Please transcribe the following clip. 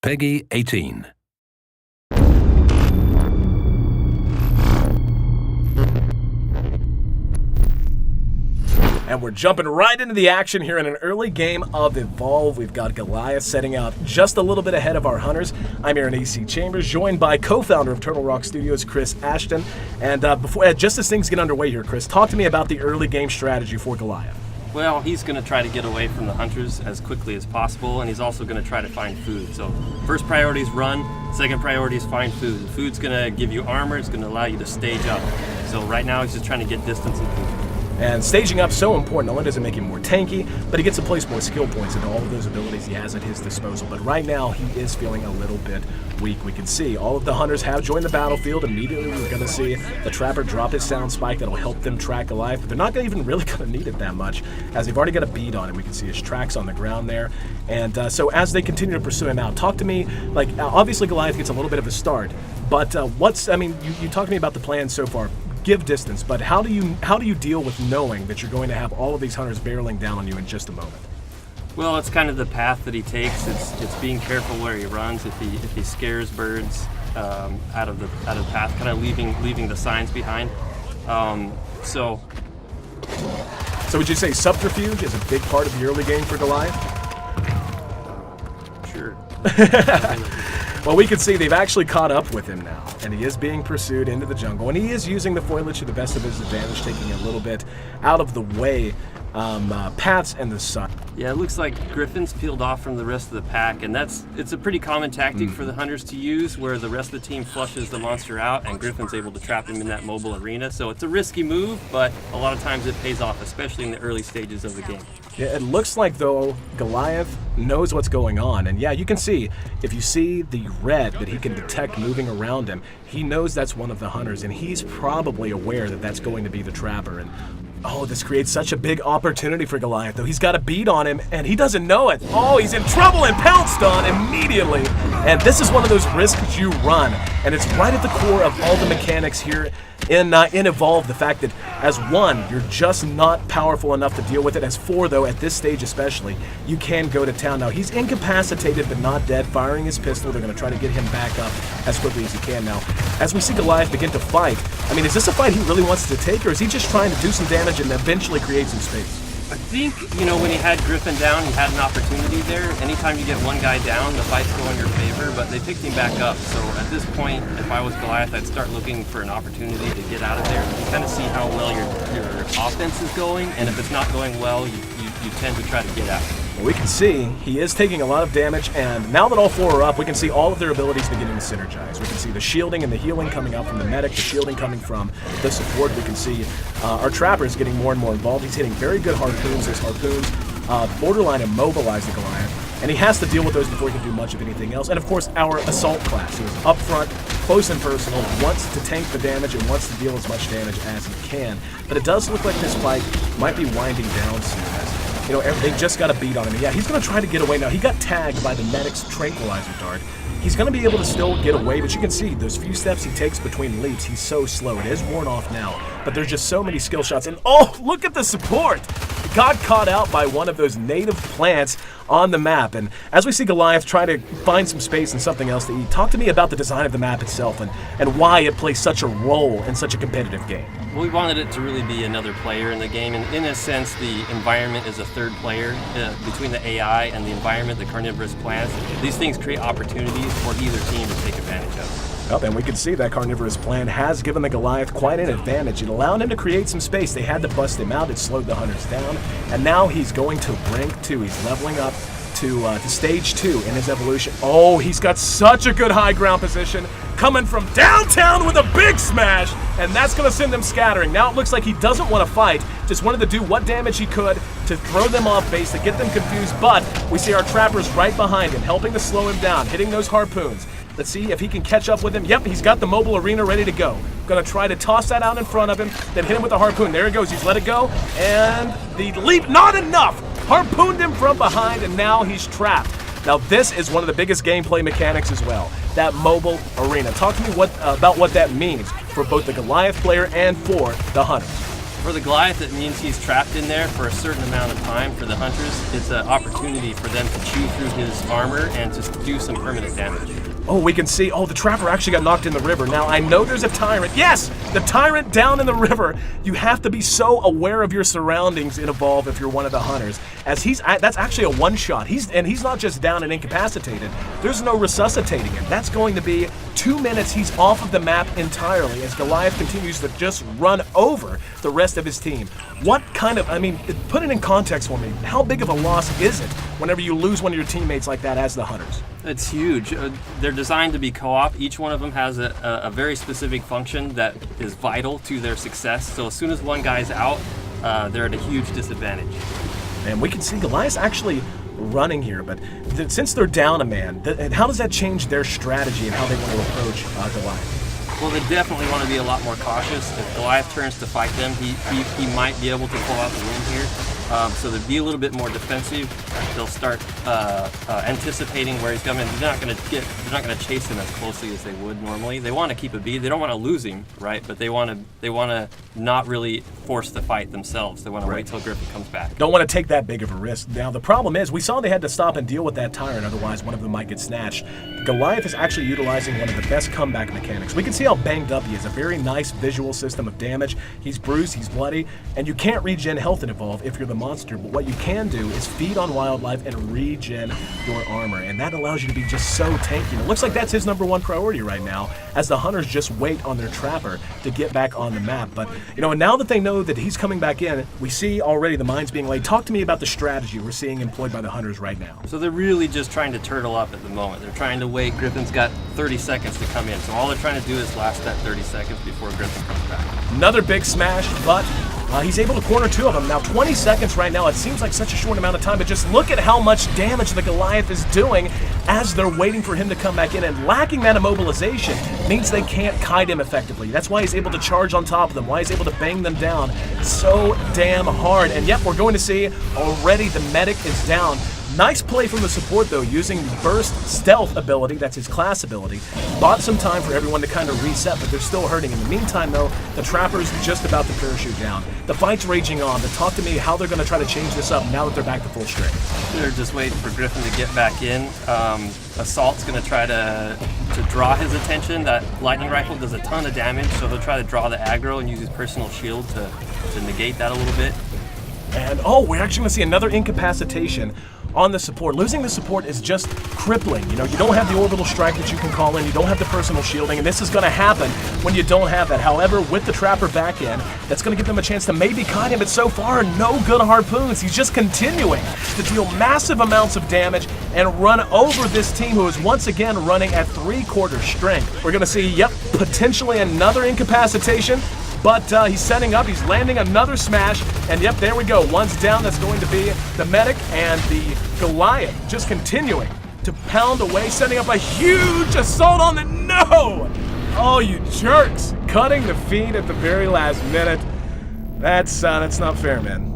Peggy 18. And we're jumping right into the action here in an early game of Evolve. We've got Goliath setting out just a little bit ahead of our hunters. I'm Aaron A.C. Chambers, joined by co-founder of Turtle Rock Studios, Chris Ashton. And just as things get underway here, Chris, talk to me about the early game strategy for Goliath. Well, he's going to try to get away from the hunters as quickly as possible, and he's also going to try to find food. So first priority is run, second priority is find food. The food's going to give you armor, it's going to allow you to stage up. So right now he's just trying to get distance and food. And staging up so important. Not only does it make him more tanky, but he gets to place more skill points into all of those abilities he has at his disposal. But right now, he is feeling a little bit weak. We can see all of the hunters have joined the battlefield. Immediately, we're going to see the Trapper drop his sound spike that'll help them track Goliath. But they're not even really going to need it that much, as they've already got a bead on him. We can see his tracks on the ground there. And so as they continue to pursue him out, talk to me, obviously Goliath gets a little bit of a start. But you talked to me about the plan so far. Give distance, but how do you deal with knowing that you're going to have all of these hunters barreling down on you in just a moment? Well, it's kind of the path that he takes. It's being careful where he runs. If he scares birds out of the path, kind of leaving the signs behind. So would you say subterfuge is a big part of the early game for Goliath? Sure. Well, we can see they've actually caught up with him now, and he is being pursued into the jungle, and he is using the foliage to the best of his advantage, taking a little bit out of the way, Pats and the sun. Yeah, it looks like Griffin's peeled off from the rest of the pack, and it's a pretty common tactic for the hunters to use, where the rest of the team flushes the monster out, and Griffin's able to trap him in that mobile arena. So it's a risky move, but a lot of times it pays off, especially in the early stages of the game. Yeah, it looks like, though, Goliath knows what's going on. And yeah, you can see, if you see the red that he can detect moving around him, he knows that's one of the hunters, and he's probably aware that that's going to be the Trapper. And oh, this creates such a big opportunity for Goliath, though. He's got a bead on him, and he doesn't know it. Oh, he's in trouble and pounced on immediately. And this is one of those risks you run, and it's right at the core of all the mechanics here in Evolve. The fact that as one, you're just not powerful enough to deal with it. As four, though, at this stage especially, you can go to town. Now, he's incapacitated but not dead, firing his pistol. They're going to try to get him back up as quickly as he can now. As we see Goliath begin to fight, I mean, is this a fight he really wants to take, or is he just trying to do some damage and eventually create some space? I think, when he had Griffin down, he had an opportunity there. Anytime you get one guy down, the fight's go in your favor, but they picked him back up. So at this point, if I was Goliath, I'd start looking for an opportunity to get out of there. You kind of see how well your offense is going, and if it's not going well, you tend to try to get out. Well, we can see he is taking a lot of damage, and now that all four are up, we can see all of their abilities beginning to synergize. We can see the shielding and the healing coming out from the medic, the shielding coming from the support. We can see our Trapper is getting more and more involved. He's hitting very good harpoons. His harpoons borderline immobilize the Goliath, and he has to deal with those before he can do much of anything else. And of course, our Assault class, who is up front, close and personal, wants to tank the damage and wants to deal as much damage as he can. But it does look like this fight might be winding down soon, as they just got a beat on him. Yeah, he's going to try to get away now. He got tagged by the medic's tranquilizer dart. He's going to be able to still get away, but you can see those few steps he takes between leaps, he's so slow. It is worn off now, but there's just so many skill shots. And oh, look at the support! He got caught out by one of those native plants on the map. And as we see Goliath try to find some space and something else to eat, talk to me about the design of the map itself and why it plays such a role in such a competitive game. Well, we wanted it to really be another player in the game, and in a sense, the environment is a third player between the AI and the environment, the carnivorous plants. These things create opportunities for either team to take advantage of. Well, and we can see that carnivorous plant has given the Goliath quite an advantage. It allowed him to create some space. They had to bust him out. It slowed the hunters down, and now he's going to rank 2. He's leveling up to stage 2 in his evolution. Oh, he's got such a good high ground position, coming from downtown with a big smash, and that's going to send them scattering. Now it looks like he doesn't want to fight, just wanted to do what damage he could to throw them off base, to get them confused, but we see our Trappers right behind him, helping to slow him down, hitting those harpoons. Let's see if he can catch up with him. Yep, he's got the mobile arena ready to go. Gonna try to toss that out in front of him, then hit him with the harpoon. There he goes, he's let it go, and the leap, not enough! Harpooned him from behind, and now he's trapped. Now this is one of the biggest gameplay mechanics as well, that mobile arena. Talk to me about what that means for both the Goliath player and for the hunter. For the Goliath, it means he's trapped in there for a certain amount of time. For the Hunters, it's an opportunity for them to chew through his armor and to do some permanent damage. Oh, we can see, the Trapper actually got knocked in the river. Now, I know there's a Tyrant. Yes, the Tyrant down in the river. You have to be so aware of your surroundings in Evolve if you're one of the Hunters. As that's actually a one-shot. He's not just down and incapacitated. There's no resuscitating him. That's going to be 2 minutes. He's off of the map entirely as Goliath continues to just run over the rest of his team. What kind of, put it in context for me. How big of a loss is it whenever you lose one of your teammates like that as the Hunters? It's huge. They're designed to be co-op. Each one of them has a very specific function that is vital to their success. So as soon as one guy's out, they're at a huge disadvantage. And we can see Goliath's actually running here, but since they're down a man, how does that change their strategy and how they want to approach Goliath? Well, they definitely want to be a lot more cautious. If Goliath turns to fight them, he might be able to pull out the win here. So they'd be a little bit more defensive. They'll start anticipating where he's coming. They're not going to chase him as closely as they would normally. They want to keep a beat. They don't want to lose him, right? But they want to not really force the fight themselves. They want to wait till Griffin comes back. Don't want to take that big of a risk. Now the problem is, we saw they had to stop and deal with that Tyrant, otherwise one of them might get snatched. Goliath is actually utilizing one of the best comeback mechanics. We can see how banged up he is. A very nice visual system of damage. He's bruised, he's bloody, and you can't regen health in Evolve if you're the monster, but what you can do is feed on wildlife and regen your armor, and that allows you to be just so tanky. And it looks like that's his #1 priority right now, as the Hunters just wait on their Trapper to get back on the map. But, and now that they know that he's coming back in, we see already the mines being laid. Talk to me about the strategy we're seeing employed by the Hunters right now. So they're really just trying to turtle up at the moment. They're trying to wait. Griffin's got 30 seconds to come in, so all they're trying to do is last that 30 seconds before Griffin comes back. Another big smash, but he's able to corner 2 of them. Now 20 seconds right now, it seems like such a short amount of time, but just look at how much damage the Goliath is doing as they're waiting for him to come back in, and lacking that immobilization means they can't kite him effectively. That's why he's able to charge on top of them, why he's able to bang them down so damn hard. And yep, we're going to see already the medic is down. Nice play from the support though, using the burst stealth ability, that's his class ability. Bought some time for everyone to kind of reset, but they're still hurting. In the meantime though, the Trapper's just about to parachute down. The fight's raging on, but talk to me how they're going to try to change this up now that they're back to full strength. They're just waiting for Griffin to get back in. Assault's going to try to draw his attention. That lightning rifle does a ton of damage, so he'll try to draw the aggro and use his personal shield to negate that a little bit. And we're actually going to see another incapacitation on the support. Losing the support is just crippling. You don't have the orbital strike that you can call in, you don't have the personal shielding, and this is going to happen when you don't have that. However, with the Trapper back in, that's going to give them a chance to maybe kite him, but so far, no good harpoons. He's just continuing to deal massive amounts of damage and run over this team who is once again running at 3/4 strength. We're going to see, potentially another incapacitation. But he's setting up, he's landing another smash, and yep, there we go. One's down, that's going to be the medic, and the Goliath just continuing to pound away, setting up a huge assault on the, no! Oh, you jerks! Cutting the feed at the very last minute. That's not fair, man.